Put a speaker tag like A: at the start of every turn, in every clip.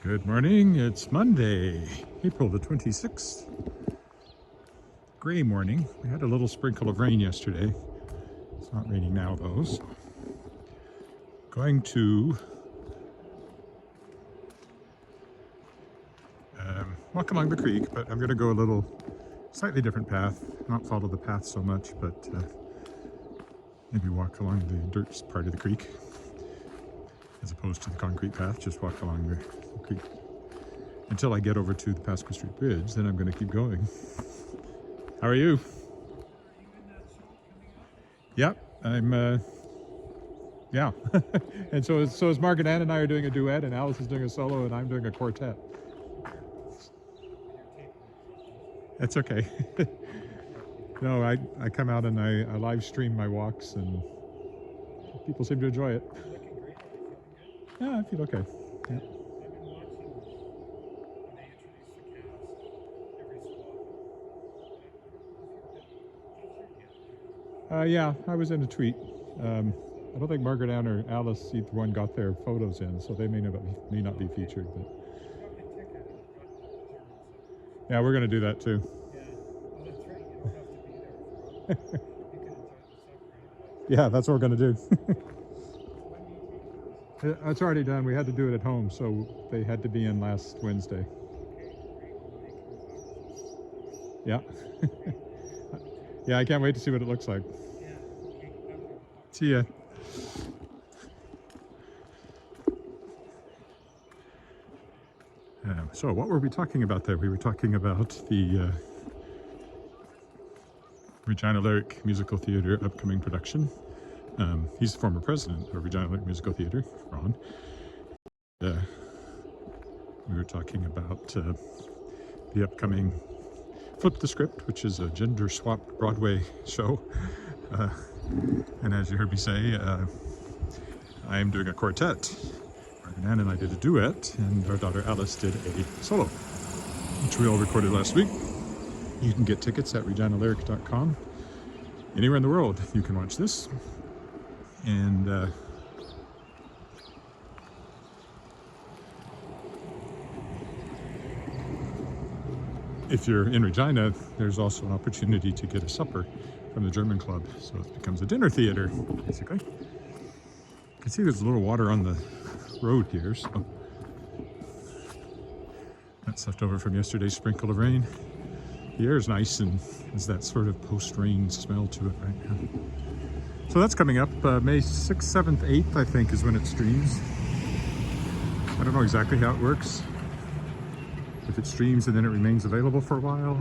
A: Good morning, it's Monday, April the 26th. Gray morning. We had a little sprinkle of rain yesterday. It's not raining now though, so going to walk along the creek, but I'm going to go a little slightly different path, not follow the path so much, but maybe walk along the dirt part of the creek as opposed to the concrete path. Just walk along the creek until I get over to the Wascana Street Bridge. Then I'm going to keep going. How are you? Yep, I'm yeah. And so is Margaret Ann and I are doing a duet, and Alice is doing a solo, and I'm doing a quartet. That's okay. No, I come out and I live stream my walks, and people seem to enjoy it. Yeah, I feel okay. Yeah. Yeah, I was in a tweet. I don't think Margaret Ann or Alice, either one, got their photos in, so they may not be featured. But yeah, we're going to do that too. Yeah, that's what we're going to do. It's already done. We had to do it at home, so they had to be in last Wednesday. Yeah. Yeah, I can't wait to see what it looks like. See ya. So what were we talking about there? We were talking about the Regina Lyric Musical Theatre upcoming production. He's the former president of Regina Lyric Musical Theatre, Ron. We were talking about the upcoming Flip the Script, which is a gender-swapped Broadway show. And as you heard me say, I am doing a quartet. Margaret Ann and I did a duet, and our daughter Alice did a solo, which we all recorded last week. You can get tickets at reginalyric.com. Anywhere in the world you can watch this. And if you're in Regina, there's also an opportunity to get a supper from the German club, so it becomes a dinner theater, basically. You can see there's a little water on the road here, so that's left over from yesterday's sprinkle of rain. The air is nice and has that sort of post-rain smell to it right now. So that's coming up May 6th, 7th, 8th, I think, is when it streams. I don't know exactly how it works. If it streams and then it remains available for a while,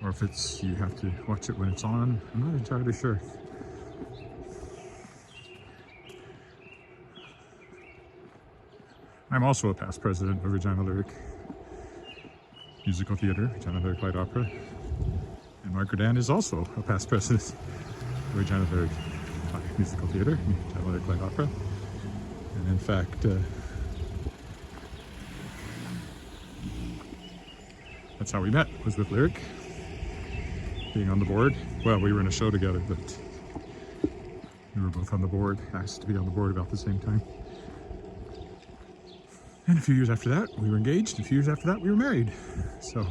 A: or if it's you have to watch it when it's on. I'm not entirely sure. I'm also a past president of Regina Lyric Musical Theatre, Regina Lyric Light Opera, and Margaret Ann is also a past president of Regina Lyric Musical Theatre, Regina Lyric Light Opera, and in fact, that's how we met, was with Lyric, being on the board. Well, we were in a show together, but we were both on the board, asked to be on the board about the same time. And a few years after that, we were engaged. A few years after that, we were married. So,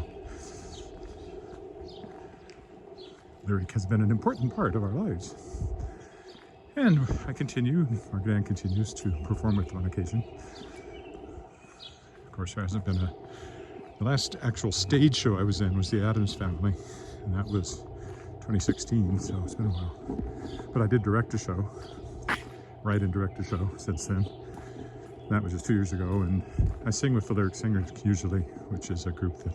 A: Lyric has been an important part of our lives. And Margaret Ann continues to perform with on occasion. Of course, there hasn't been the last actual stage show I was in was The Addams Family, and that was 2016, so it's been a while. But I did direct a show, write and direct a show since then. That was just 2 years ago, and I sing with the Lyric Singers usually, which is a group that,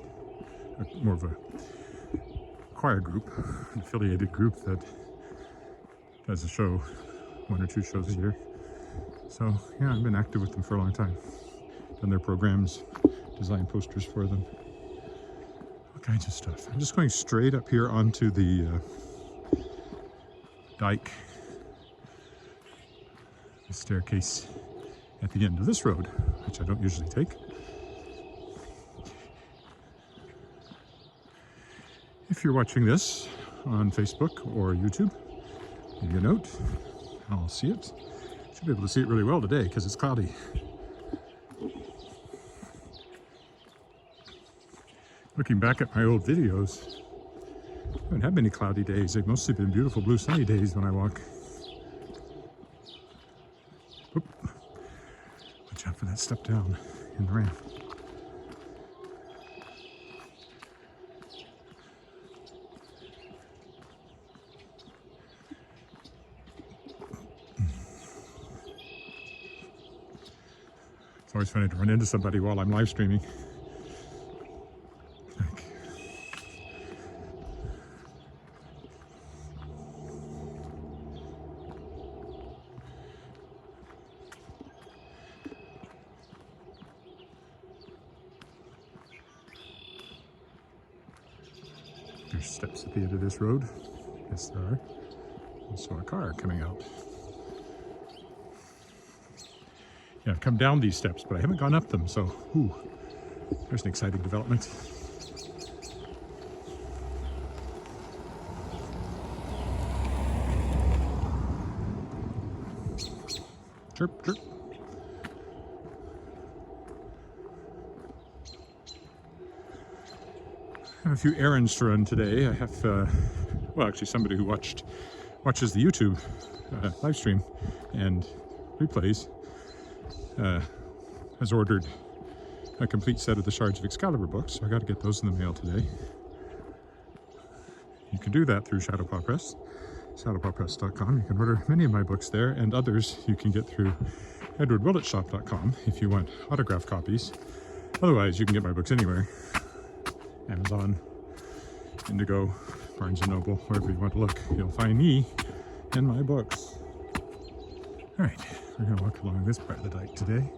A: more of a choir group, an affiliated group that does a show, 1 or 2 shows a year. So yeah, I've been active with them for a long time. Done their programs, designed posters for them, all kinds of stuff. I'm just going straight up here onto the dike, the staircase at the end of this road, which I don't usually take. If you're watching this on Facebook or YouTube, leave me a note. I'll see it. Should be able to see it really well today because it's cloudy. Looking back at my old videos, I haven't had many cloudy days. They've mostly been beautiful blue sunny days when I walk. Oop. Watch out for that step down in the rain. It's always funny to run into somebody while I'm live streaming. There's steps at the end of this road. Yes, there are. Also a car coming out. Yeah, I've come down these steps, but I haven't gone up them, so there's an exciting development. Chirp, chirp. I have a few errands to run today. I have, well, actually somebody who watches the YouTube live stream and replays has ordered a complete set of the Shards of Excalibur books, so I got to get those in the mail today. You can do that through Shadowpaw Press, shadowpawpress.com. You can order many of my books there, and others you can get through edwardwillettshop.com if you want autographed copies. Otherwise, you can get my books anywhere. Amazon, Indigo, Barnes & Noble, wherever you want to look, you'll find me and my books. All right, we're going to walk along this part of the dike today.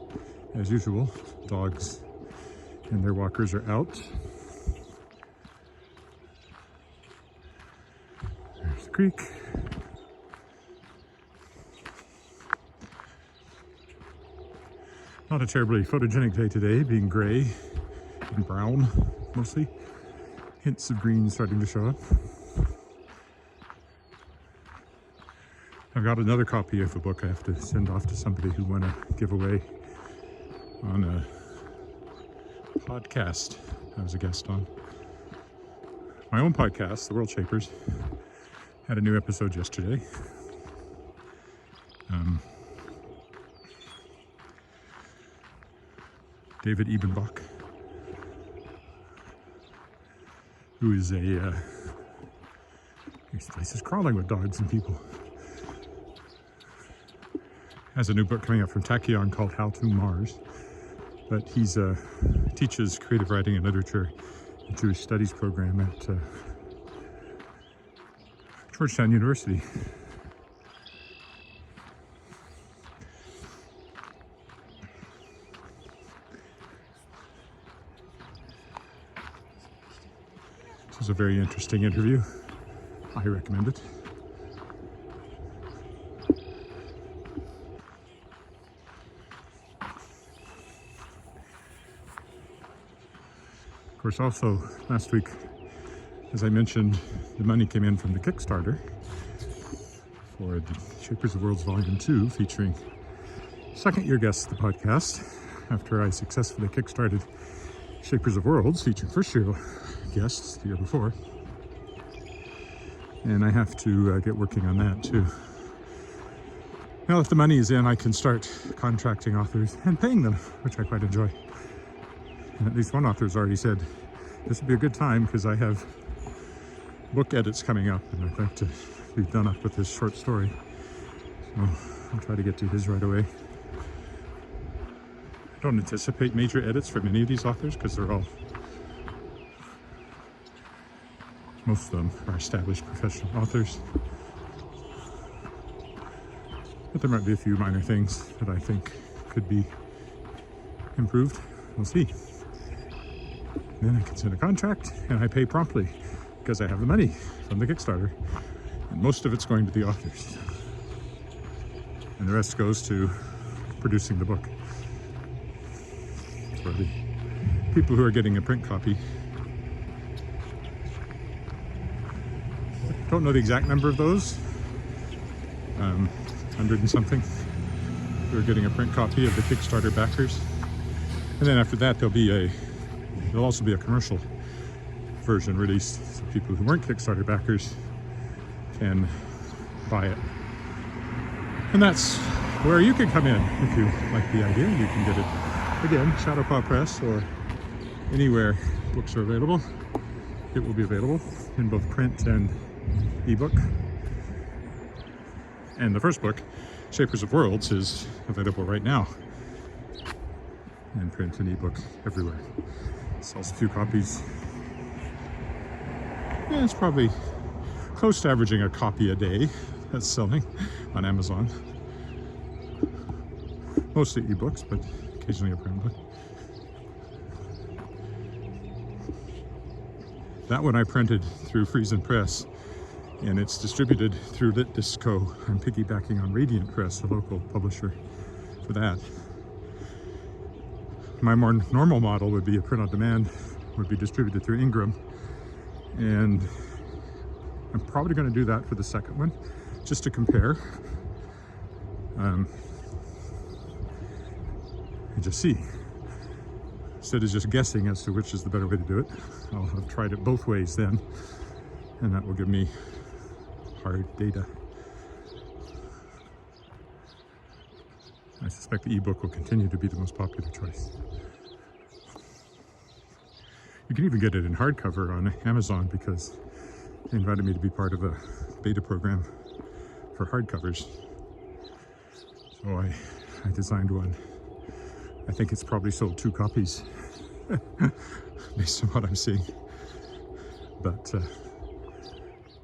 A: As usual, dogs and their walkers are out. There's the creek. Not a terribly photogenic day today, being gray and brown mostly. Hints of green starting to show up. I've got another copy of a book I have to send off to somebody who won a giveaway on a podcast I was a guest on. My own podcast, The World Shapers, had a new episode yesterday. David Ebenbach, who is this place is crawling with dogs and people, has a new book coming out from Tachyon called How to Mars. But he's teaches creative writing and literature at Jewish Studies program at Georgetown University. This was a very interesting interview. I recommend it. Of course, also last week, as I mentioned, the money came in from the Kickstarter for the Shapers of Worlds Volume 2, featuring second-year guests of the podcast, after I successfully kickstarted Shapers of Worlds, featuring first-year guests the year before. And I have to get working on that too. Now that the money is in, I can start contracting authors and paying them, which I quite enjoy. And at least one author has already said, this would be a good time because I have book edits coming up and I'd like to be done up with this short story. So I'll try to get to his right away. I don't anticipate major edits from any of these authors because they're all, most of them are established professional authors. But there might be a few minor things that I think could be improved. We'll see. Then I can send a contract and I pay promptly because I have the money from the Kickstarter. And most of it's going to the authors. And the rest goes to producing the book. For the people who are getting a print copy. Don't know the exact number of those. 100 and something who are getting a print copy of the Kickstarter backers. And then after that there'll also be a commercial version released, so people who weren't Kickstarter backers can buy it. And that's where you can come in if you like the idea. You can get it, again, Shadowpaw Press or anywhere books are available. It will be available in both print and ebook. And the first book, Shapers of Worlds, is available right now in print and ebook everywhere. It sells a few copies. Yeah, it's probably close to averaging a copy a day that's selling on Amazon. Mostly ebooks, but occasionally a print book. That one I printed through Friesen Press, and it's distributed through Lit Disco. I'm piggybacking on Radiant Press, a local publisher, for that. My more normal model would be a print on demand, would be distributed through Ingram, and I'm probably going to do that for the second one, just to compare. And just see, instead of just guessing as to which is the better way to do it. I'll have tried it both ways then, and that will give me hard data. I suspect the ebook will continue to be the most popular choice. You can even get it in hardcover on Amazon, because they invited me to be part of a beta program for hardcovers. So I designed one. I think it's probably sold 2 copies based on what I'm seeing. But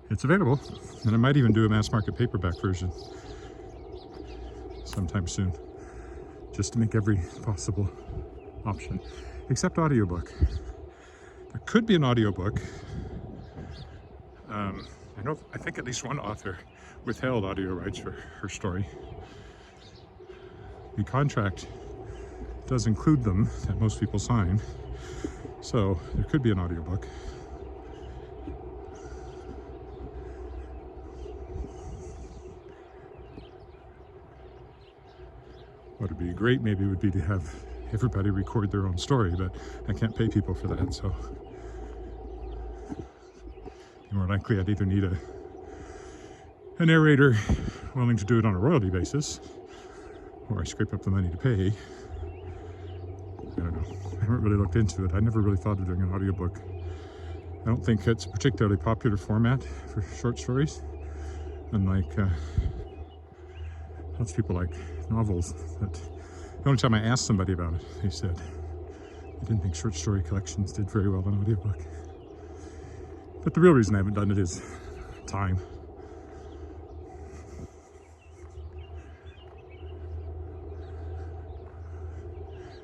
A: it's available, and I might even do a mass market paperback version sometime soon, just to make every possible option, except audiobook. There could be an audiobook. I think at least one author withheld audio rights for her story. The contract does include them, that most people sign, so there could be an audiobook. What would be great maybe would be to have everybody record their own story, but I can't pay people for that, so more likely I'd either need a narrator willing to do it on a royalty basis, or I scrape up the money to pay. I don't know. I haven't really looked into it. I never really thought of doing an audiobook. I don't think it's a particularly popular format for short stories. Unlike lots of people like novels. But the only time I asked somebody about it, they said they didn't think short story collections did very well on audiobook. But the real reason I haven't done it is time.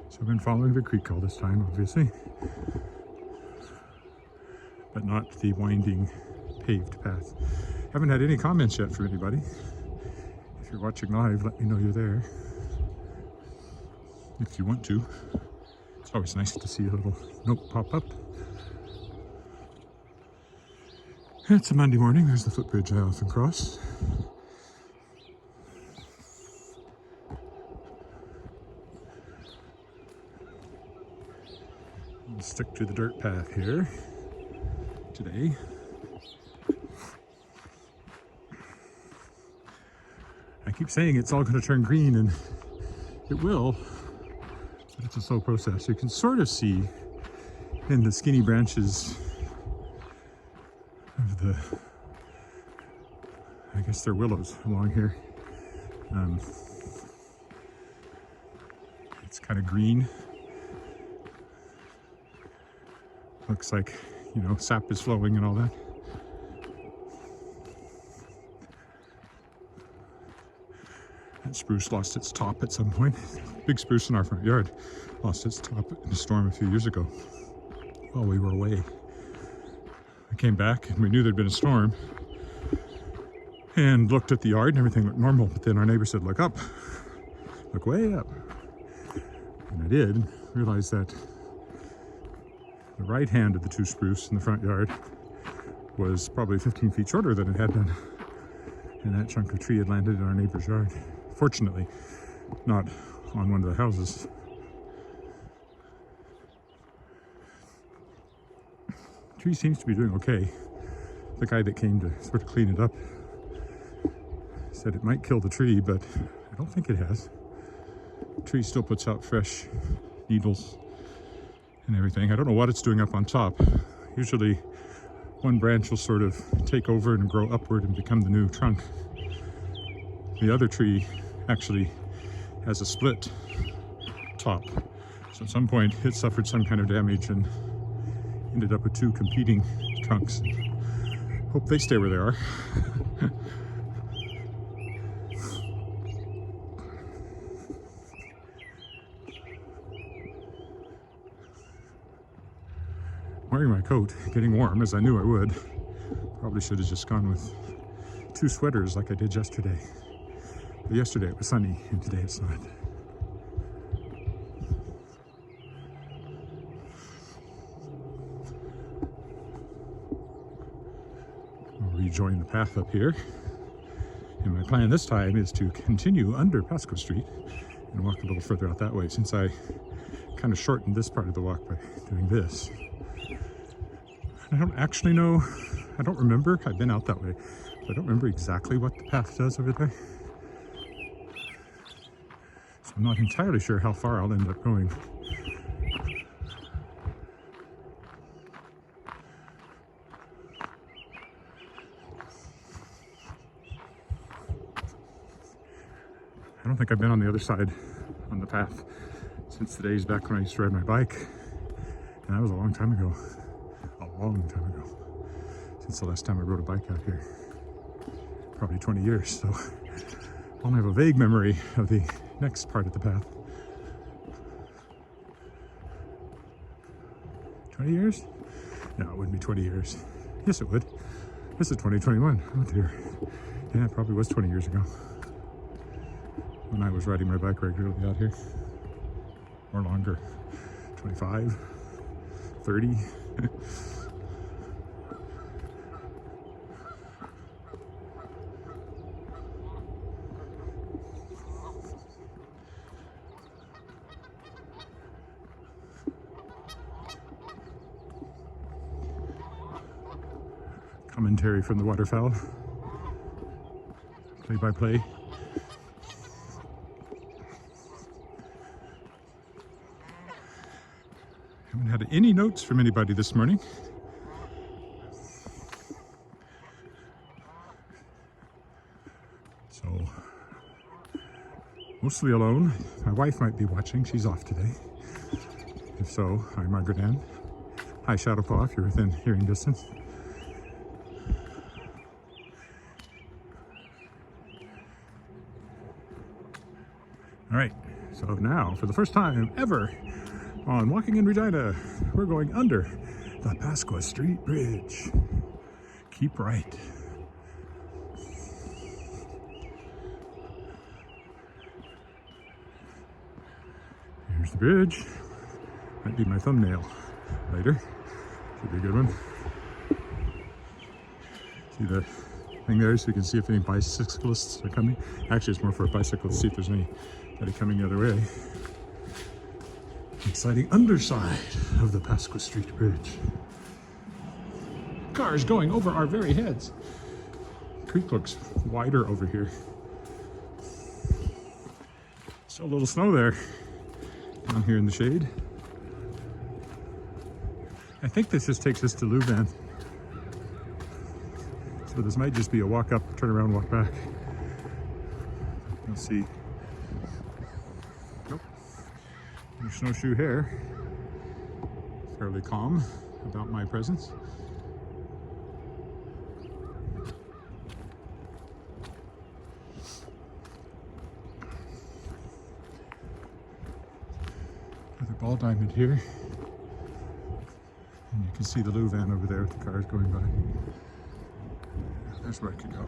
A: So I've been following the creek all this time, obviously, but not the winding paved path. Haven't had any comments yet from anybody. If you're watching live, let me know you're there. If you want to. It's always nice to see a little note pop up. It's a Monday morning. There's the footbridge I often cross. I'll stick to the dirt path here today. I keep saying it's all going to turn green, and it will, but it's a slow process. You can sort of see in the skinny branches of the, I guess they're willows along here. It's kind of green. Looks like, you know, sap is flowing and all that. That spruce lost its top at some point. Big spruce in our front yard lost its top in a storm a few years ago while we were away. I came back and we knew there'd been a storm and looked at the yard and everything looked normal, but then our neighbor said, look up, look way up. And I did, realize that the right hand of the 2 spruce in the front yard was probably 15 feet shorter than it had been, and that chunk of tree had landed in our neighbor's yard. Fortunately, not on one of the houses. Tree seems to be doing okay. The guy that came to sort of clean it up said it might kill the tree, but I don't think it has. The tree still puts out fresh needles and everything. I don't know what it's doing up on top. Usually one branch will sort of take over and grow upward and become the new trunk. The other tree actually has a split top. So at some point it suffered some kind of damage and ended up with two competing trunks. Hope they stay where they are. Wearing my coat, getting warm as I knew I would. Probably should have just gone with two sweaters like I did yesterday. But yesterday it was sunny and today it's not. I'll rejoin the path up here. And my plan this time is to continue under Pasco Street and walk a little further out that way, since I kind of shortened this part of the walk by doing this. I don't actually know, I don't remember, I've been out that way, but I don't remember exactly what the path does over there. So I'm not entirely sure how far I'll end up going. I don't think I've been on the other side on the path since the days back when I used to ride my bike, and that was a long time ago. Long time ago, since the last time I rode a bike out here. Probably 20 years, so I'll have a vague memory of the next part of the path. 20 years? No, it wouldn't be 20 years. Yes, it would. This is 2021. Oh dear. Yeah, it probably was 20 years ago when I was riding my bike regularly out here. Or longer. 25, 30. Commentary from the waterfowl. Play by play. Haven't had any notes from anybody this morning. So, mostly alone. My wife might be watching. She's off today. If so, hi Margaret Ann. Hi Shadowpaw if you're within hearing distance. All right, so now, for the first time ever on Walking in Regina, we're going under the Pasco Street Bridge. Keep right. Here's the bridge. Might be my thumbnail later. Should be a good one. See the thing there, so you can see if any bicyclists are coming. Actually, it's more for bicyclists, see if there's anybody coming the other way. Exciting underside of the Pasco Street Bridge. Cars going over our very heads. Creek looks wider over here. Still a little snow there down here in the shade. I think this just takes us to Louvain. So this might just be a walk up, turn around, walk back. We'll see. Nope. No snowshoe here. Fairly calm about my presence. Another ball diamond here. And you can see the Louvain over there with the cars going by. There's where I could go.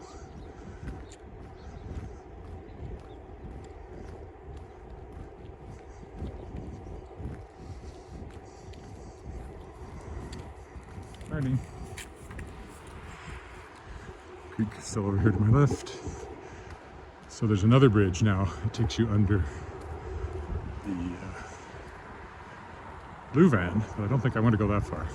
A: Morning. Creek is still over here to my left. So there's another bridge now. It takes you under the Louvain, but I don't think I want to go that far.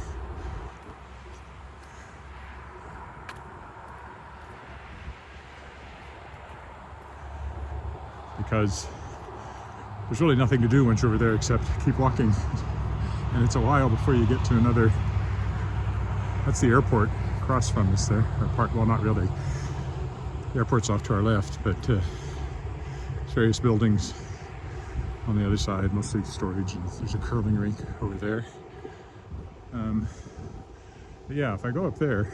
A: because there's really nothing to do once you're over there except keep walking. And it's a while before you get to another, that's the airport across from us there, or part, well, not really. The airport's off to our left, but various buildings on the other side, mostly storage, and there's a curling rink over there. But yeah, if I go up there,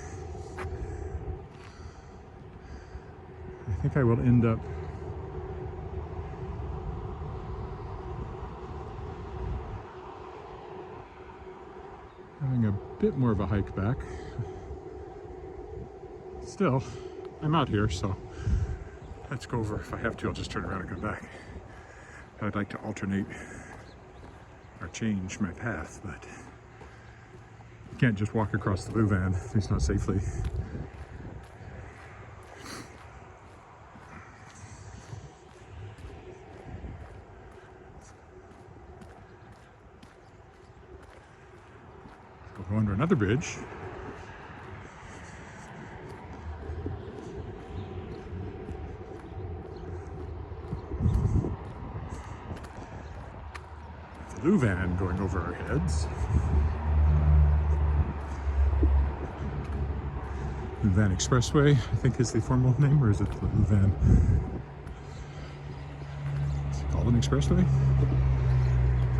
A: I think I will end up having a bit more of a hike back. Still, I'm out here, so let's go over. If I have to, I'll just turn around and come back. I'd like to alternate or change my path, but you can't just walk across the blue van, at least not safely. We'll go under another bridge. The blue van going over our heads. Blue Van Expressway, I think is the formal name, or is it the Blue Van? Is it called an expressway?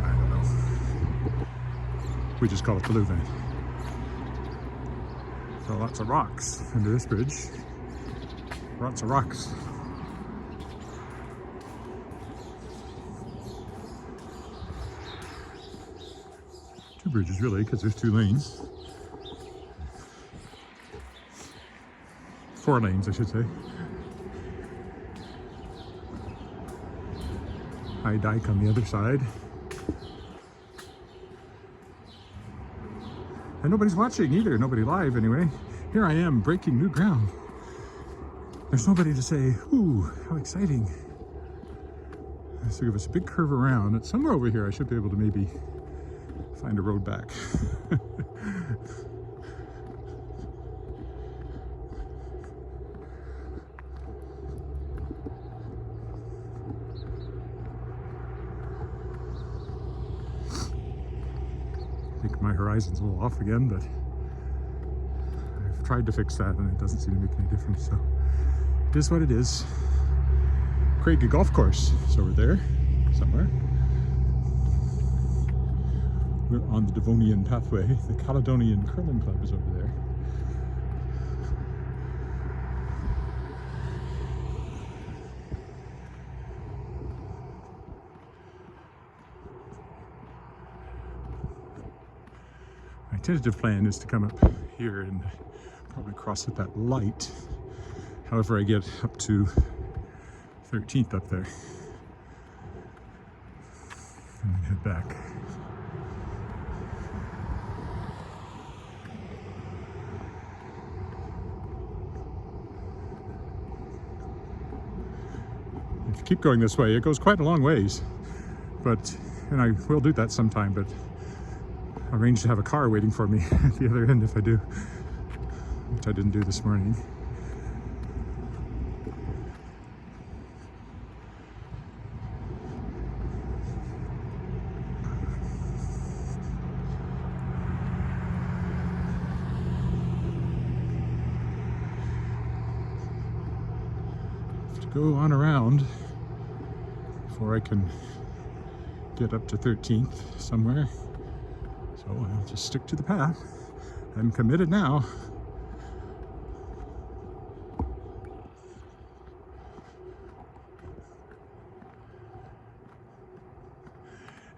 A: I don't know. We just call it the Blue Van. So lots of rocks under this bridge. Lots of rocks. Two bridges really, because there's 2 lanes. 4 lanes, I should say. High dike on the other side. And nobody's watching either, nobody live anyway. Here I am breaking new ground. There's nobody to say, ooh, how exciting. So give us a big curve around. It's somewhere over here I should be able to maybe find a road back. I think my horizon's a little off again, but I've tried to fix that and it doesn't seem to make any difference, so it is what it is. Craig Golf Course is over there somewhere. We're on the Devonian pathway. The Caledonian Curling Club is over there. My tentative plan is to come up here and probably cross at that light. However, I get up to 13th up there and then head back. If you keep going this way, it goes quite a long ways, and I will do that sometime, but I arranged to have a car waiting for me at the other end if I do, which I didn't do this morning. Go on around before I can get up to 13th somewhere. So I'll just stick to the path. I'm committed now.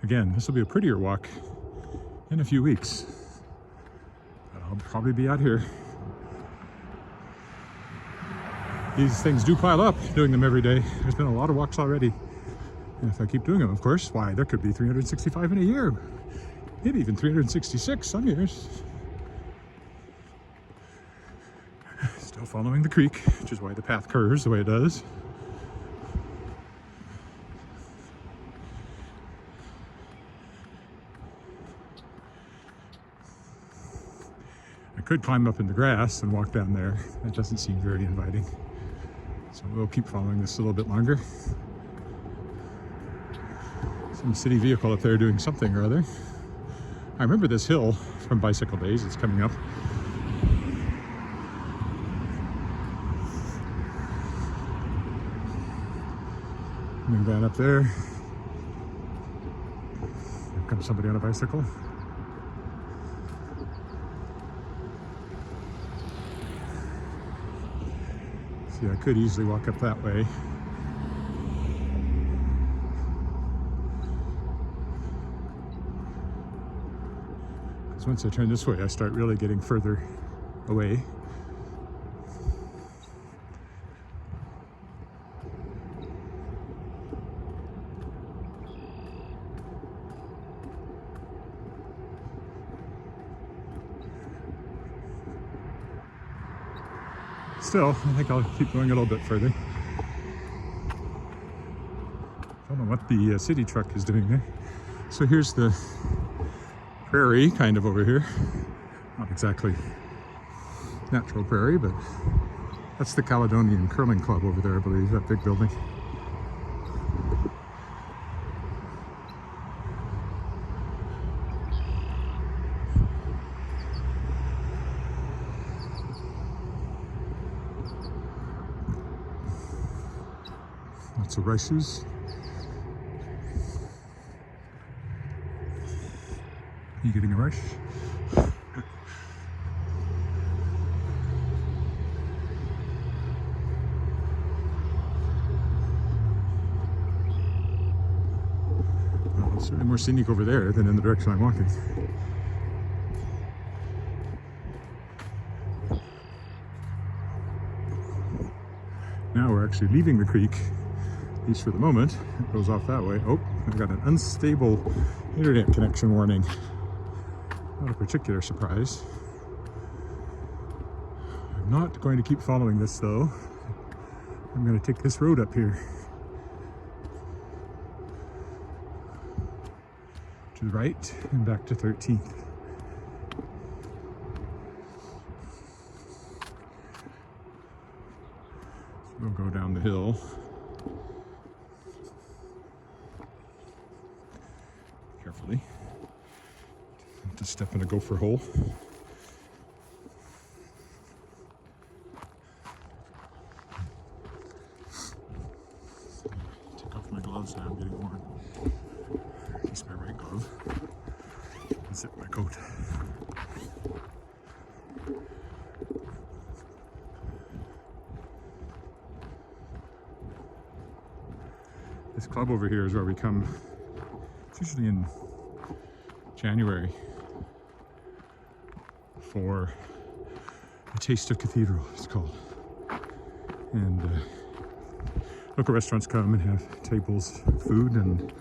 A: Again, this will be a prettier walk in a few weeks, but I'll probably be out here. These things do pile up, doing them every day. There's been a lot of walks already. And if I keep doing them, of course, why, there could be 365 in a year. Maybe even 366 some years. Still following the creek, which is why the path curves the way it does. I could climb up in the grass and walk down there. That doesn't seem very inviting. So we'll keep following this a little bit longer. Some city vehicle up there doing something or other. I remember this hill from bicycle days. It's coming up. New van up there. Here comes somebody on a bicycle. See, I could easily walk up that way. Because once I turn this way, I start really getting further away. Still, I think I'll keep going a little bit further. I don't know what the city truck is doing there. So here's the prairie kind of over here. Not exactly natural prairie, but that's the Caledonian Curling Club over there, I believe, that big building. Lots of rices. Are you getting a rice? Well, it's certainly more scenic over there than in the direction I'm walking. Now we're actually leaving the creek, at least for the moment. It goes off that way. Oh, I've got an unstable internet connection warning. Not a particular surprise. I'm not going to keep following this though. I'm going to take this road up here. To the right and back to 13th. We'll go down the hill. Carefully. To step in a gopher hole. Take off my gloves now, I'm getting warm. Use my right glove and zip my coat. This club over here is where we come. It's usually in January for a taste of cathedral, it's called. And local restaurants come and have tables, food, and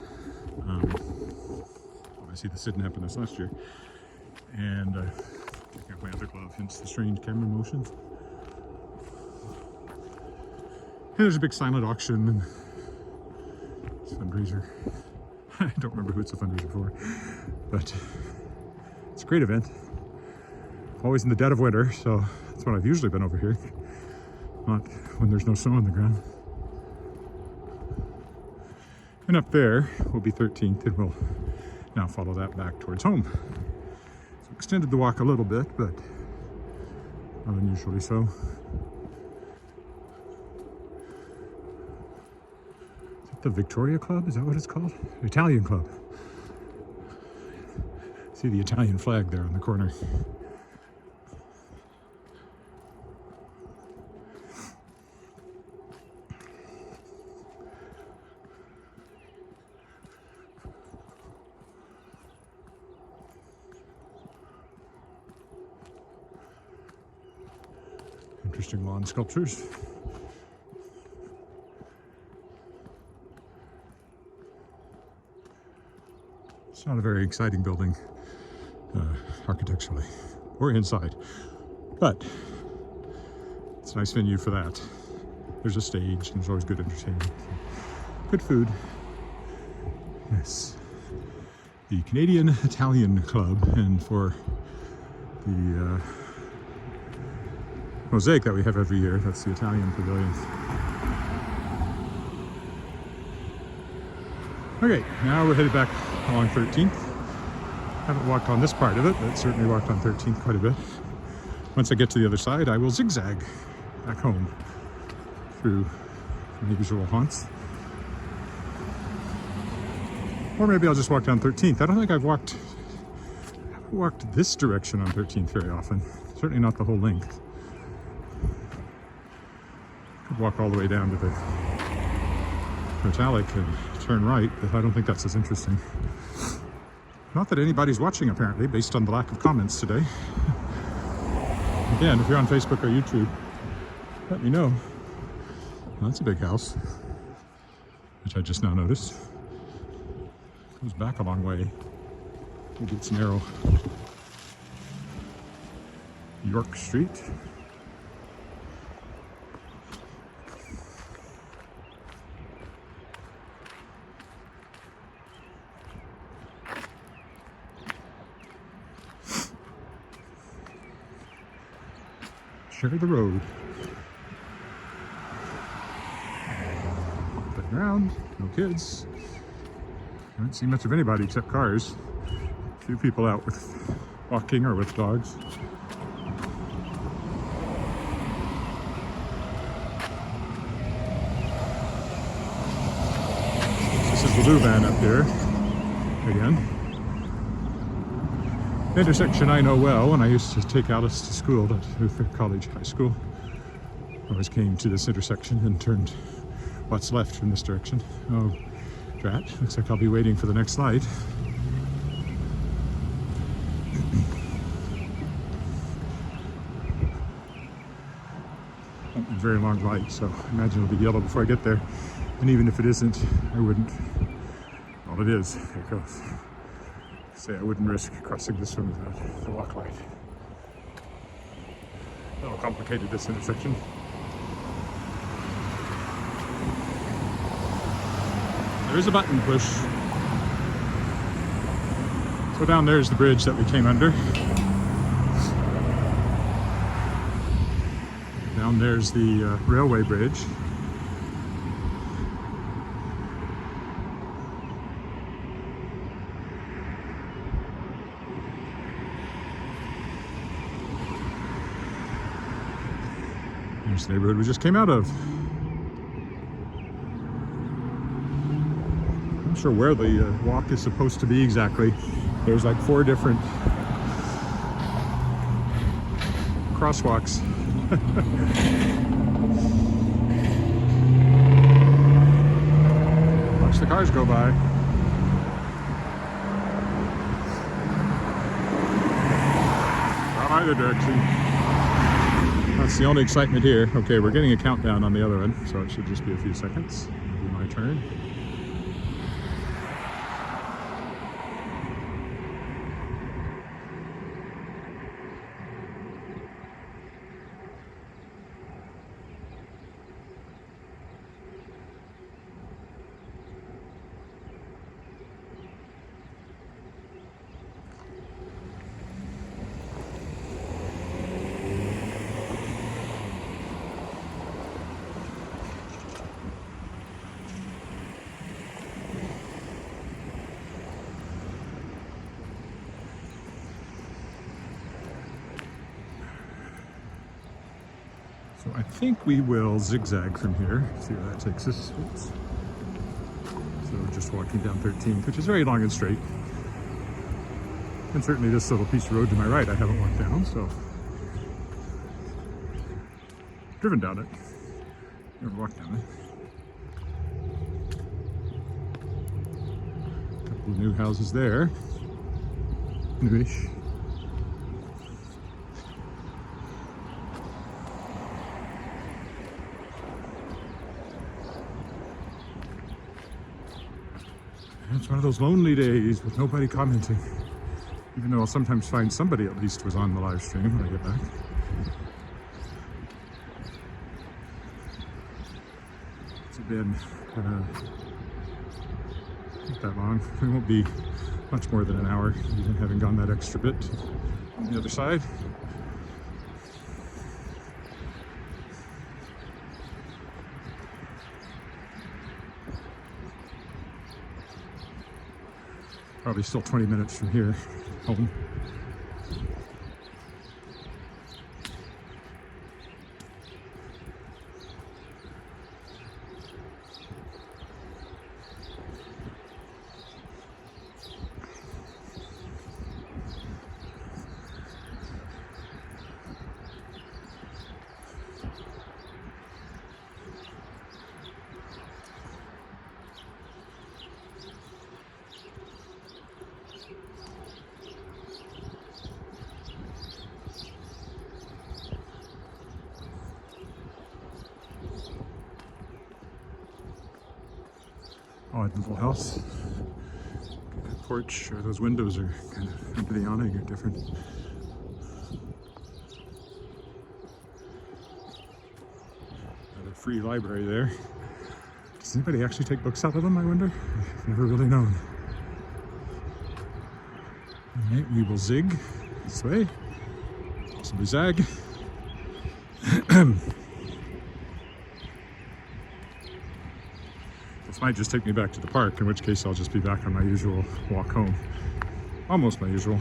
A: obviously this didn't happen this last year. And taking off my other glove, hence the strange camera motions. And there's a big silent auction and fundraiser. I don't remember who it's a fundraiser for, but it's a great event. Always in the dead of winter, so that's when I've usually been over here. Not when there's no snow on the ground. And up there will be 13th, and we'll now follow that back towards home. So extended the walk a little bit, but not unusually so. The Victoria Club, is that what it's called? Italian Club. See the Italian flag there on the corner. Interesting lawn sculptures. It's not a very exciting building architecturally or inside, but it's a nice venue for that. There's a stage and there's always good entertainment. Good food. Yes. The Canadian Italian Club, and for the mosaic that we have every year, that's the Italian Pavilion. Okay, now we're headed back along 13th. Haven't walked on this part of it, but certainly walked on 13th quite a bit. Once I get to the other side, I will zigzag back home through my usual haunts. Or maybe I'll just walk down 13th. I don't think I've walked this direction on 13th very often. Certainly not the whole length. Could walk all the way down to the Metallic and turn right, but I don't think that's as interesting. Not that anybody's watching, apparently, based on the lack of comments today. Again, if you're on Facebook or YouTube, let me know. Well, that's a big house, which I just now noticed. Goes back a long way. Maybe it's narrow. York Street. Share the road. Playground, no kids. I haven't seen much of anybody except cars. A few people out with walking or with dogs. This is the Louvain up here again. Intersection I know well. When I used to take Alice to school at Luther College High School, I always came to this intersection and turned what's left from this direction. Oh, drat. Looks like I'll be waiting for the next light. Not a very long light, so I imagine it'll be yellow before I get there. And even if it isn't, I wouldn't. Well, it is. There it goes. Say I wouldn't risk crossing this one without the walk light. A little complicated, this intersection. There is a button push. So down there's the bridge that we came under. Down there's the railway bridge. There's the neighborhood we just came out of. I'm not sure where the walk is supposed to be exactly. There's like 4 different crosswalks. Watch the cars go by. From either direction. That's the only excitement here. Okay, we're getting a countdown on the other one, so it should just be a few seconds. It'll be my turn. So I think we will zigzag from here, see where that takes us. Oops. So we're just walking down 13th, which is very long and straight. And certainly this little piece of road to my right I haven't walked down, so driven down it. Never walked down it. A couple of new houses there. Newish. It's one of those lonely days with nobody commenting. Even though I'll sometimes find somebody at least was on the live stream when I get back. It's been not that long. It won't be much more than an hour, even having gone that extra bit on the other side. Probably still 20 minutes from here home. Odd little house. Porch, or those windows are kind of under the awning are different. Another free library there. Does anybody actually take books out of them, I wonder? I've never really known. Alright, we will zig this way. Possibly zag. This might just take me back to the park, in which case I'll just be back on my usual walk home. Almost my usual,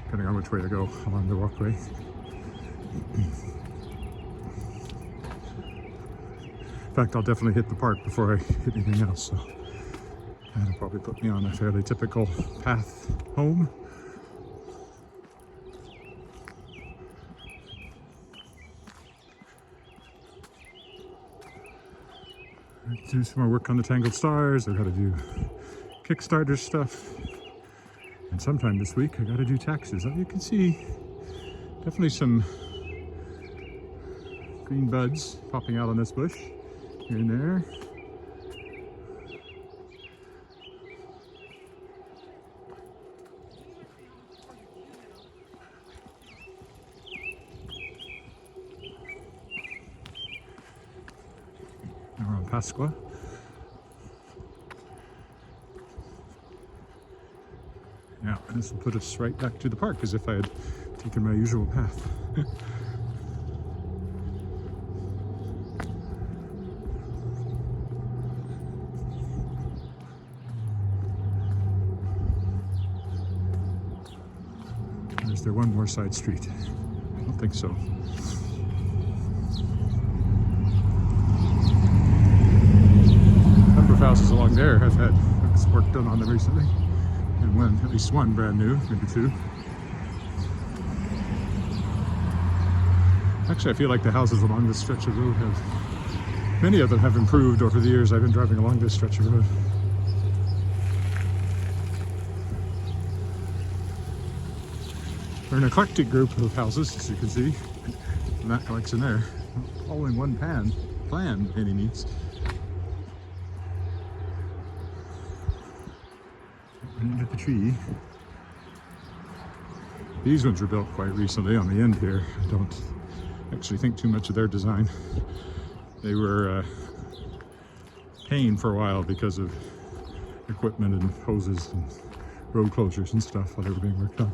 A: depending on which way to go along the walkway. In fact, I'll definitely hit the park before I hit anything else, so that'll probably put me on a fairly typical path home. Do some more work on the Tangled Stars. I've got to do Kickstarter stuff. And sometime this week, I got to do taxes. You can see definitely some green buds popping out on this bush here and there. We're on Pasqua. Yeah, this will put us right back to the park as if I had taken my usual path. Is there one more side street? I don't think so. Houses along there have had work done on them recently, and one, at least one brand new, maybe two. Actually, I feel like the houses along this stretch of road have, many of them have improved over the years I've been driving along this stretch of road. They're an eclectic group of houses, as you can see, and that collection there, all in one plan by any means. Into the tree. These ones were built quite recently on the end here. I don't actually think too much of their design. They were paying for a while because of equipment and hoses and road closures and stuff while they were being worked on.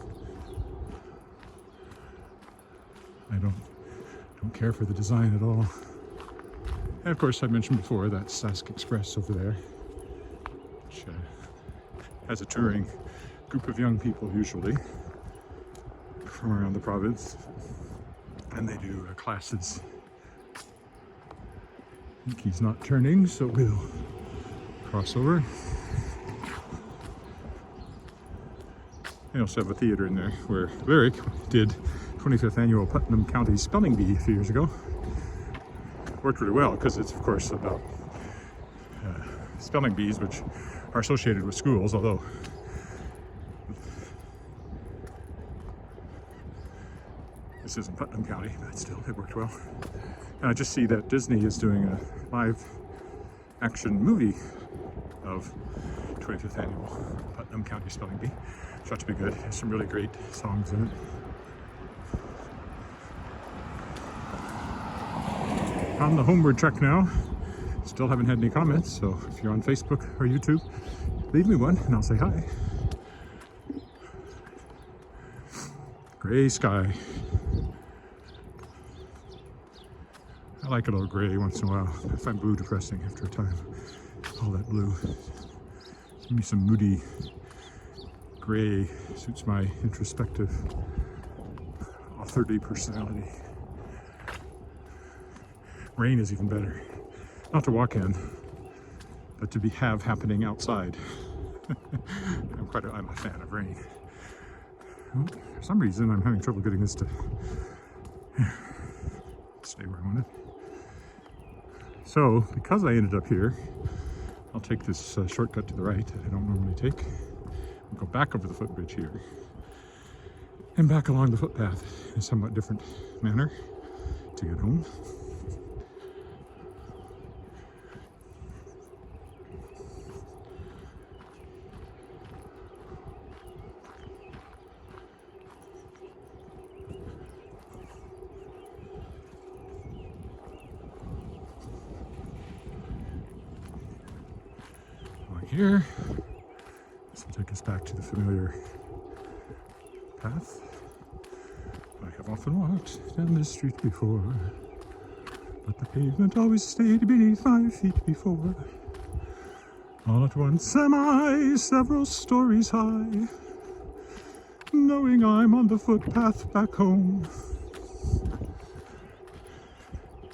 A: I don't care for the design at all. And of course, I mentioned before that Sask Express over there, which has a touring group of young people usually from around the province, and they do classes. I think he's not turning, so we'll cross over. They also have a theater in there where Lyric did 25th annual Putnam County Spelling Bee a few years ago. Worked really well because it's of course about spelling bees, which are associated with schools, although this isn't Putnam County, but still, it worked well. And I just see that Disney is doing a live action movie of 25th annual Putnam County Spelling Bee. Which ought to be good. There's some really great songs in it. On the homeward trek now. Still haven't had any comments, so if you're on Facebook or YouTube, leave me one and I'll say hi. Gray sky. I like a little gray once in a while. I find blue depressing after a time. All that blue. Give me some moody gray. Suits my introspective authority personality. Rain is even better. Not to walk in, but to have happening outside. I'm a fan of rain. Well, for some reason, I'm having trouble getting this to stay where I want it. So, because I ended up here, I'll take this shortcut to the right that I don't normally take. I'll go back over the footbridge here and back along the footpath in a somewhat different manner to get home. Here, this will take us back to the familiar path I have often walked down this street before, but the pavement always stayed beneath my feet before. All at once am I several stories high, knowing I'm on the footpath back home.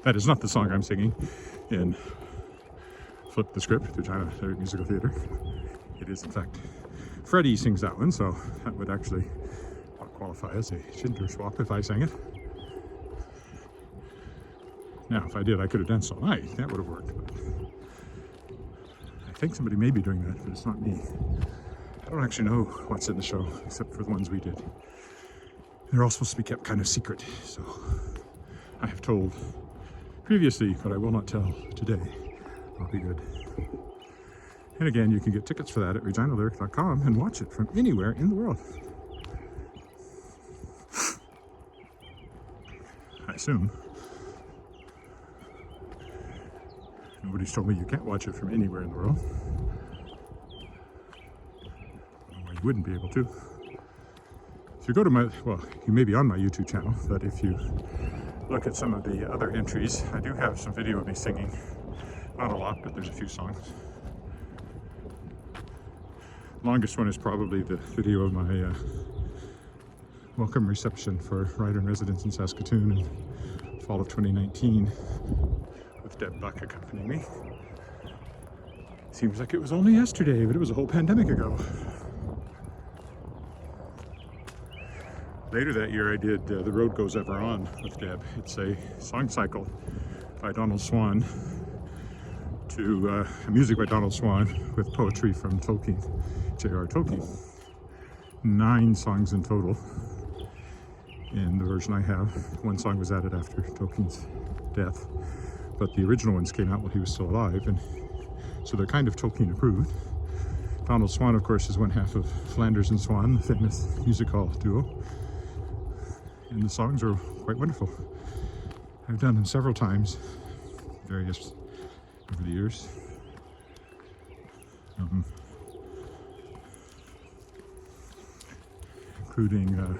A: That is not the song I'm singing in Flip the Script, Regina Musical Theatre. It is, in fact, Freddie sings that one, so that would actually not qualify as a gender swap if I sang it. Now, if I did, I could have danced all night. That would have worked. But I think somebody may be doing that, but it's not me. I don't actually know what's in the show, except for the ones we did. They're all supposed to be kept kind of secret, so I have told previously, but I will not tell today. I'll be good. And again, you can get tickets for that at reginalyric.com and watch it from anywhere in the world. I assume. Nobody's told me you can't watch it from anywhere in the world. I don't know why you wouldn't be able to. If you go to my, well, you may be on my YouTube channel, but if you look at some of the other entries, I do have some video of me singing. Not a lot, but there's a few songs. Longest one is probably the video of my welcome reception for writer-in-residence in Saskatoon in fall of 2019 with Deb Buck accompanying me. Seems like it was only yesterday, but it was a whole pandemic ago. Later that year I did The Road Goes Ever On with Deb. It's a song cycle by Donald Swan to music by Donald Swan with poetry from Tolkien, J.R. Tolkien. 9 songs in total in the version I have. One song was added after Tolkien's death, but the original ones came out while he was still alive, and so they're kind of Tolkien approved. Donald Swan, of course, is one half of Flanders and Swan, the famous music hall duo, and the songs are quite wonderful. I've done them several times, various over the years. Including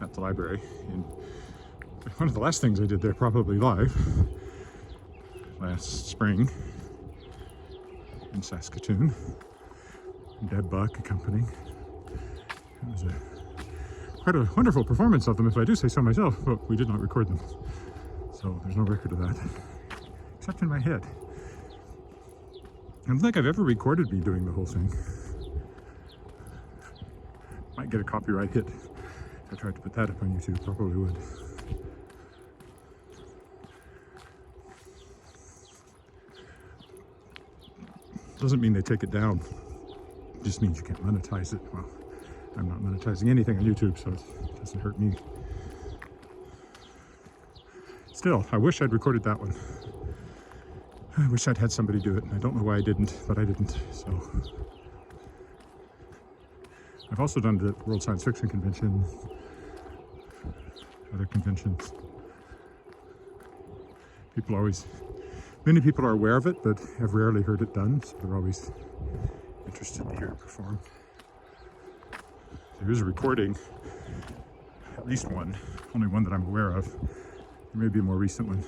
A: at the library. And one of the last things I did there, probably live, last spring in Saskatoon. Deb Buck accompanying. It was quite a wonderful performance of them, if I do say so myself, but we did not record them. So there's no record of that. Except in my head. I don't think I've ever recorded me doing the whole thing. Might get a copyright hit if I tried to put that up on YouTube. Probably would. Doesn't mean they take it down. It just means you can't monetize it. Well, I'm not monetizing anything on YouTube, so it doesn't hurt me. Still, I wish I'd recorded that one. I wish I'd had somebody do it, and I don't know why I didn't, but I didn't, so. I've also done the World Science Fiction Convention, other conventions. Many people are aware of it, but have rarely heard it done, so they're always interested to hear it performed. There is a recording, at least one, only one that I'm aware of. There may be a more recent one,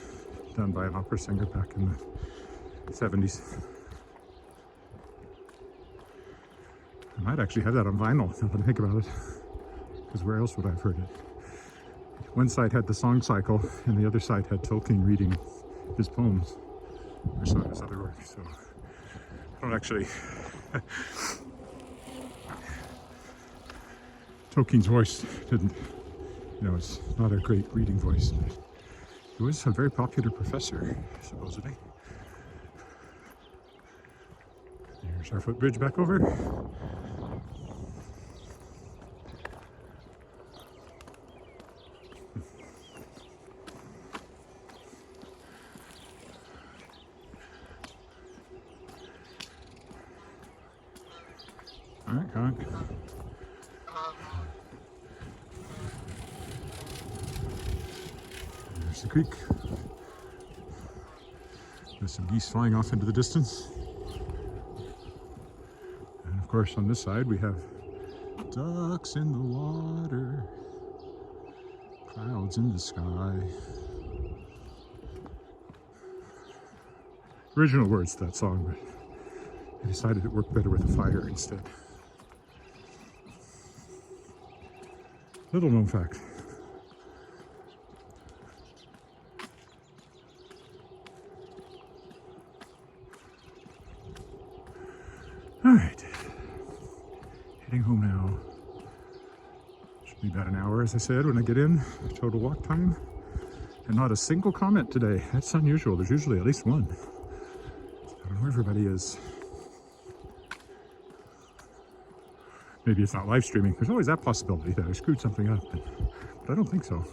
A: done by an opera singer back in the 70s. I might actually have that on vinyl now that I think about it, because where else would I have heard it? One side had the song cycle, and the other side had Tolkien reading his poems, or some of his other work. So I don't actually. Tolkien's voice didn't, it's not a great reading voice, but he was a very popular professor, supposedly. Here's our footbridge back over. All right, come on. There's the creek. There's some geese flying off into the distance. And of course, on this side, we have ducks in the water, clouds in the sky. Original words to that song, but I decided it worked better with a fire instead. Little known fact. All right, heading home now. Should be about an hour, as I said, when I get in. Total walk time, and not a single comment today. That's unusual. There's usually at least one. I don't know where everybody is. Maybe it's not live streaming. There's always that possibility that I screwed something up, but I don't think so.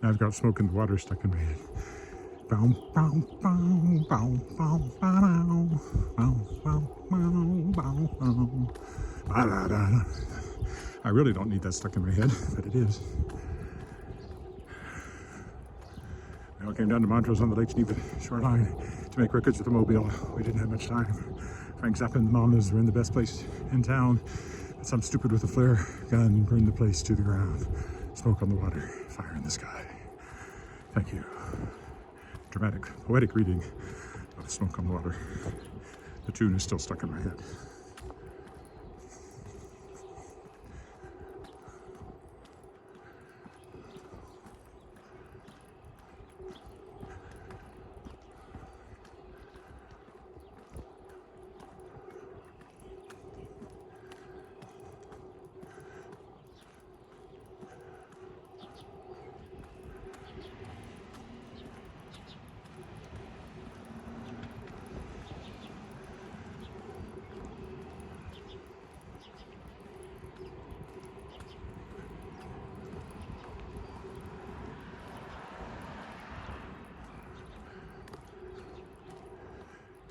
A: I've got smoke in the water stuck in my head. Bow, bow, bow, bow, bow, bow, bow, bow, bow, bow, bow. I really don't need that stuck in my head, but it is. We all came down to Montrose on the Lake Geneva shoreline to make records with the mobile. We didn't have much time. Frank Zappa and the Mamas were in the best place in town. But some stupid with a flare gun burned the place to the ground. Smoke on the water, fire in the sky. Thank you. Dramatic, poetic reading of Smoke on the Water. The tune is still stuck in my head.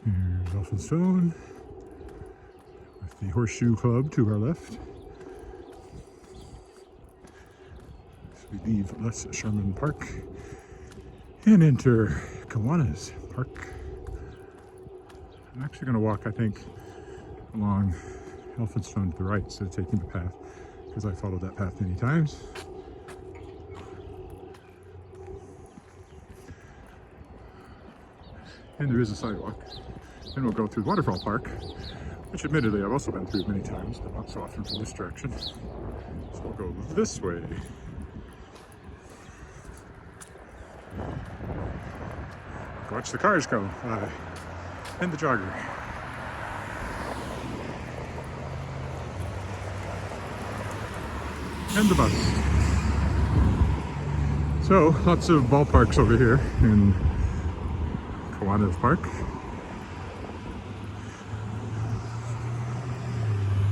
A: Here's Elphinstone with the Horseshoe Club to our left. So we leave Les Sherman Park and enter Kiwanis Park. I'm actually going to walk, I think, along Elphinstone to the right instead of taking the path, because I followed that path many times. And there is a sidewalk. Then we'll go through Waterfall Park, which admittedly I've also been through many times, but not so often from this direction. So we'll go this way. Watch the cars go by. And the jogger. And the bus. So, lots of ballparks over here in Kiwanis Park.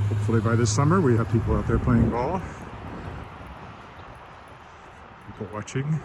A: Hopefully by this summer we have people out there playing ball, people watching.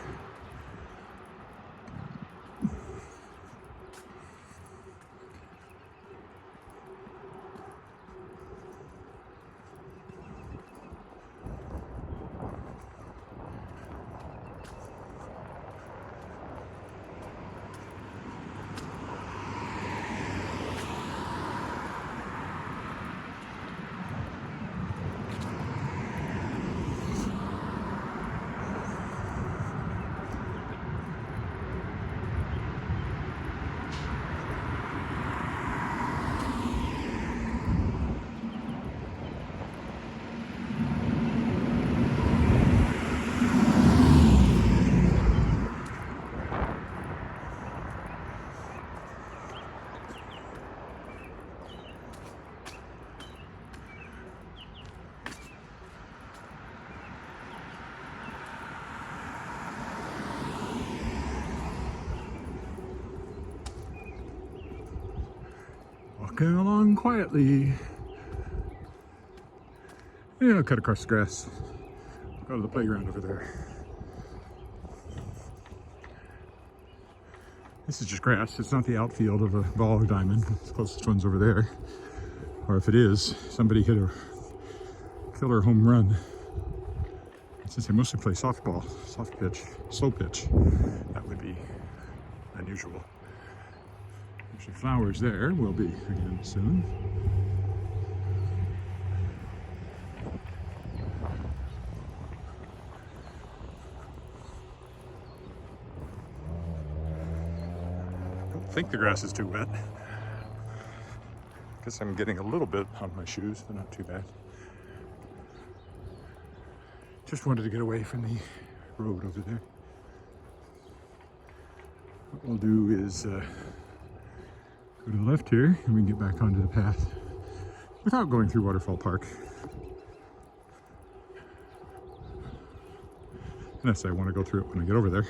A: Walking along quietly. Yeah, I'll cut across the grass. Go to the playground over there. This is just grass. It's not the outfield of a ball or diamond. The closest one's over there. Or if it is, somebody hit a killer home run. Since they mostly play softball, soft pitch, slow pitch, that would be unusual. There's flowers there. Will be again soon. I don't think the grass is too wet. Guess I'm getting a little bit on my shoes, but not too bad. Just wanted to get away from the road over there. What we'll do is go to the left here and we can get back onto the path without going through Waterfall Park. Unless I want to go through it when I get over there.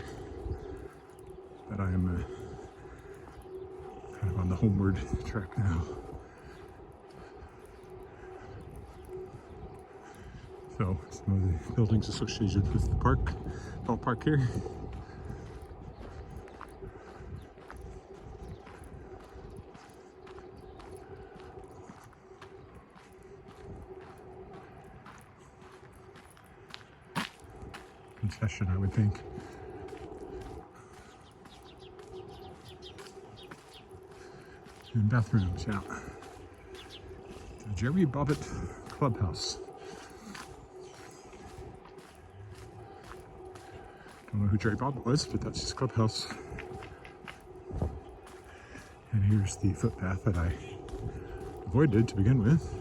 A: But I am kind of on the homeward track now. So some of the buildings associated with the park, ballpark here. Concession, I would think. And bathrooms, yeah. The Jerry Bobbitt Clubhouse. Don't know who Jerry Bobbitt was, but that's his clubhouse. And here's the footpath that I avoided to begin with.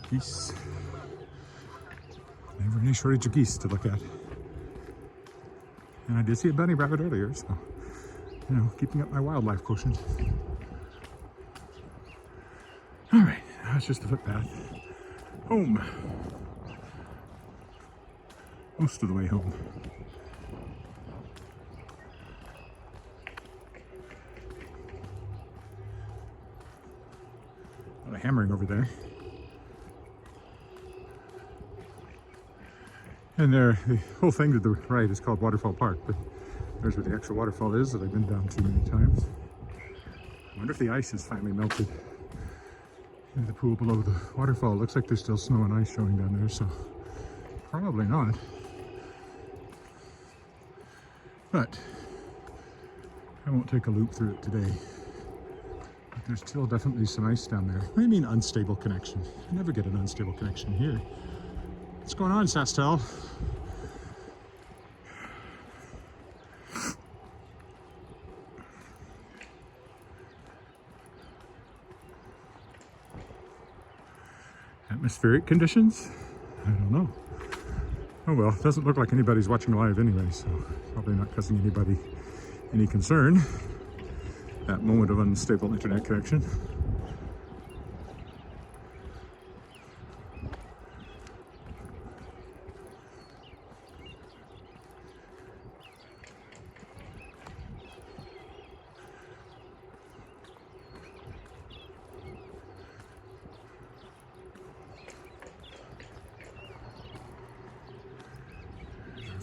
A: Geese. Never any shortage of geese to look at. And I did see a bunny rabbit earlier, so, you know, keeping up my wildlife quotient. All right, that's just the footpath. Home. Most of the way home. A lot of hammering over there. And there, the whole thing to the right is called Waterfall Park, but there's where the actual waterfall is that I've been down to many times. I wonder if the ice has finally melted in the pool below the waterfall. It looks like there's still snow and ice showing down there, so probably not. But I won't take a loop through it today. But there's still definitely some ice down there. I mean unstable connection. You never get an unstable connection here. What's going on, Sastel? Atmospheric conditions? I don't know. Oh well, it doesn't look like anybody's watching live anyway, so probably not causing anybody any concern. That moment of unstable internet connection.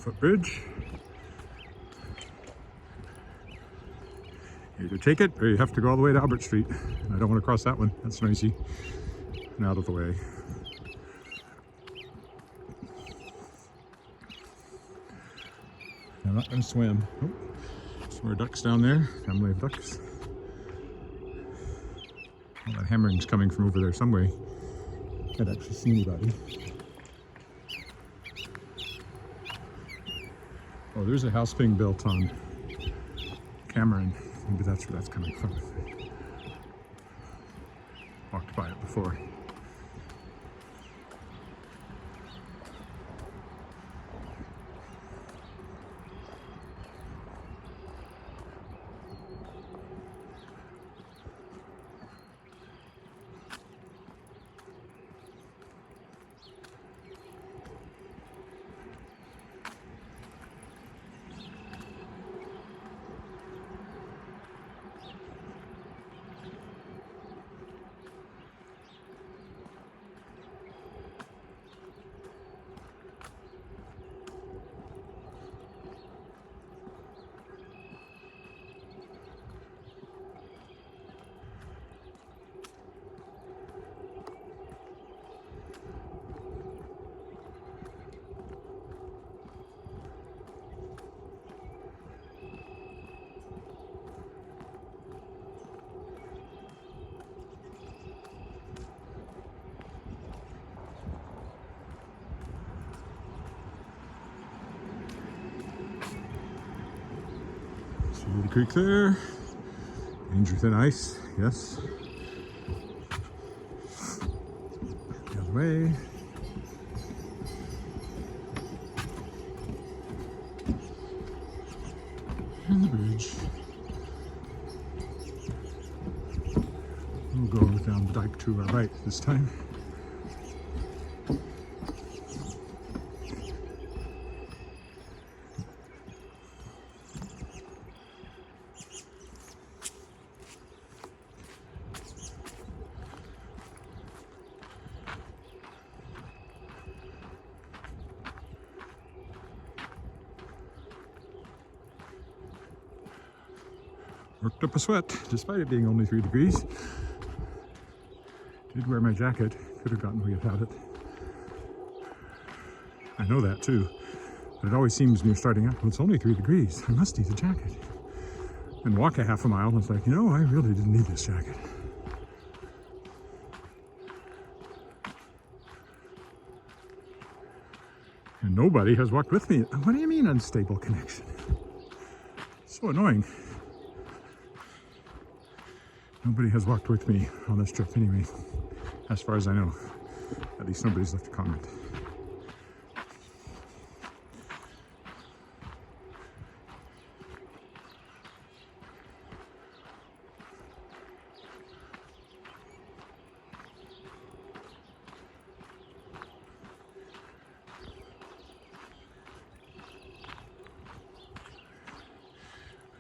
A: footbridge. You either take it or you have to go all the way to Albert Street. I don't want to cross that one. That's noisy and out of the way. I'm not going to swim. Oh, some more ducks down there. Family of ducks. All that hammering's coming from over there some way. Can't actually see anybody. Oh, there's a house being built on Cameron. Maybe that's where that's coming from. Walked by it before. See the creek there. Danger thin ice, yes. The other way. And the bridge. We'll go down the dike to our right this time. Worked up a sweat, despite it being only 3 degrees. Did wear my jacket. Could have gotten away without it. I know that too. But it always seems when you're starting out, well, it's only 3 degrees. I must need a jacket. And walk a half a mile, and it's like, you know, I really didn't need this jacket. And nobody has walked with me. What do you mean unstable connection? So annoying. Nobody has walked with me on this trip anyway, as far as I know. At least nobody's left a comment.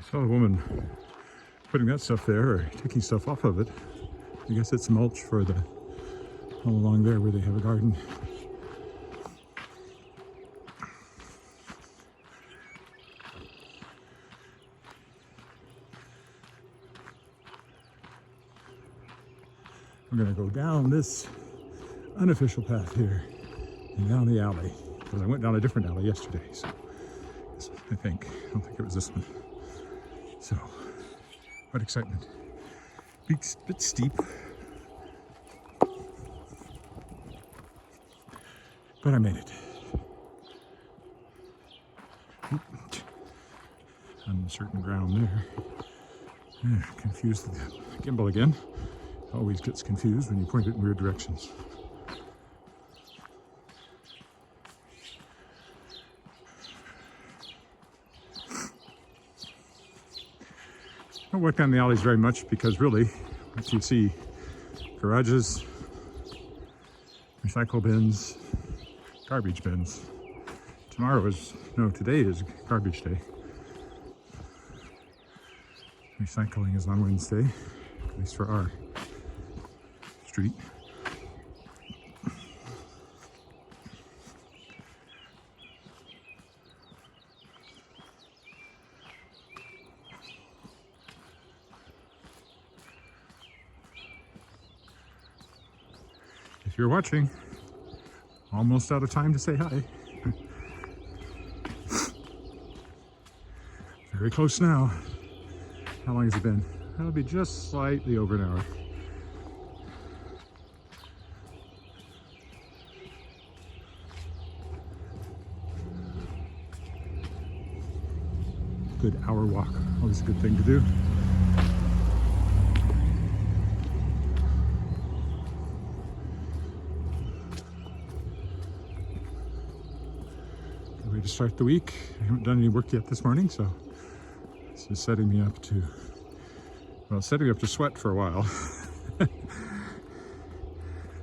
A: I saw a woman putting that stuff there, or taking stuff off of it. I guess it's mulch for the all along there where they have a garden. I'm gonna go down this unofficial path here and down the alley, because I went down a different alley yesterday, so I don't think it was this one. So what excitement. Bit steep. But I made it. Uncertain ground there. Yeah, confused the gimbal again. Always gets confused when you point it in weird directions. I don't work down the alleys very much because really, what you see, garages, recycle bins, garbage bins. Today is garbage day. Recycling is on Wednesday, at least for our street. If you're watching, almost out of time to say hi. Very close now. How long has it been? That'll be just slightly over an hour. Good hour walk, always a good thing to do. Ready to start the week. I haven't done any work yet this morning, so this is setting me up to sweat for a while.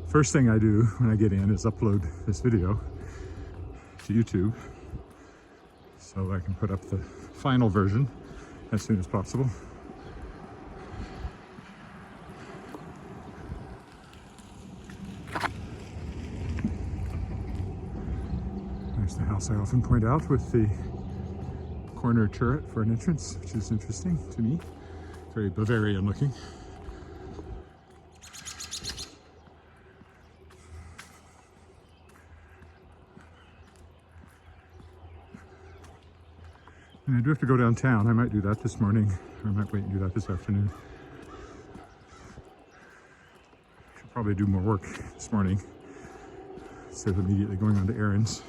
A: First thing I do when I get in is upload this video to YouTube so I can put up the final version as soon as possible. There's the house I often point out with the corner turret for an entrance, which is interesting to me. Very Bavarian looking. And I do have to go downtown. I might do that this morning, or I might wait and do that this afternoon. Should probably do more work this morning instead of immediately going on to errands.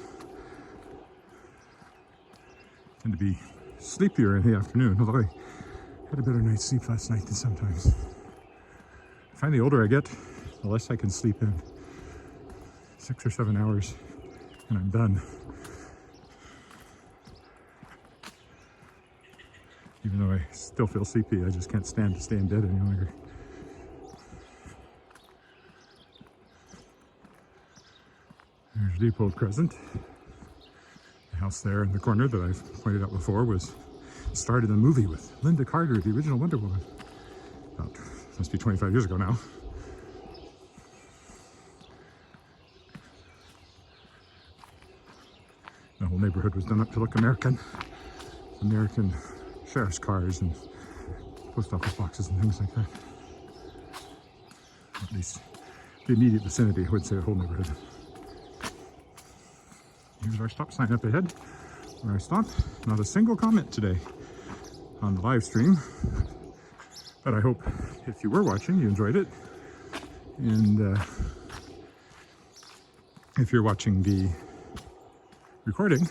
A: I tend to be sleepier in the afternoon, although I had a better night's sleep last night than sometimes. I find the older I get, the less I can sleep in. 6 or 7 hours and I'm done. Even though I still feel sleepy, I just can't stand to stay in bed any longer. There's Depot Crescent. The house there in the corner that I've pointed out before was starred in a movie with Linda Carter, the original Wonder Woman. About, must be 25 years ago now. The whole neighborhood was done up to look American. American sheriff's cars and post office boxes and things like that. At least the immediate vicinity, I would say the whole neighborhood. Here's our stop sign up ahead where I stopped. Not a single comment today on the live stream, but I hope if you were watching, you enjoyed it. And if you're watching the recording,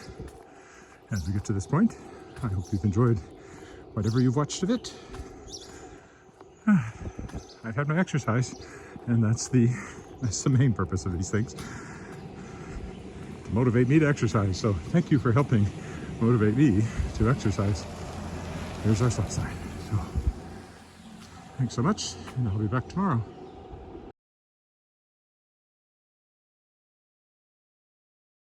A: as we get to this point, I hope you've enjoyed whatever you've watched of it. I've had my exercise, and that's the main purpose of these things, to motivate me to exercise. So thank you for helping motivate me to exercise. Here's our stop sign. So thanks so much, and I'll be back tomorrow.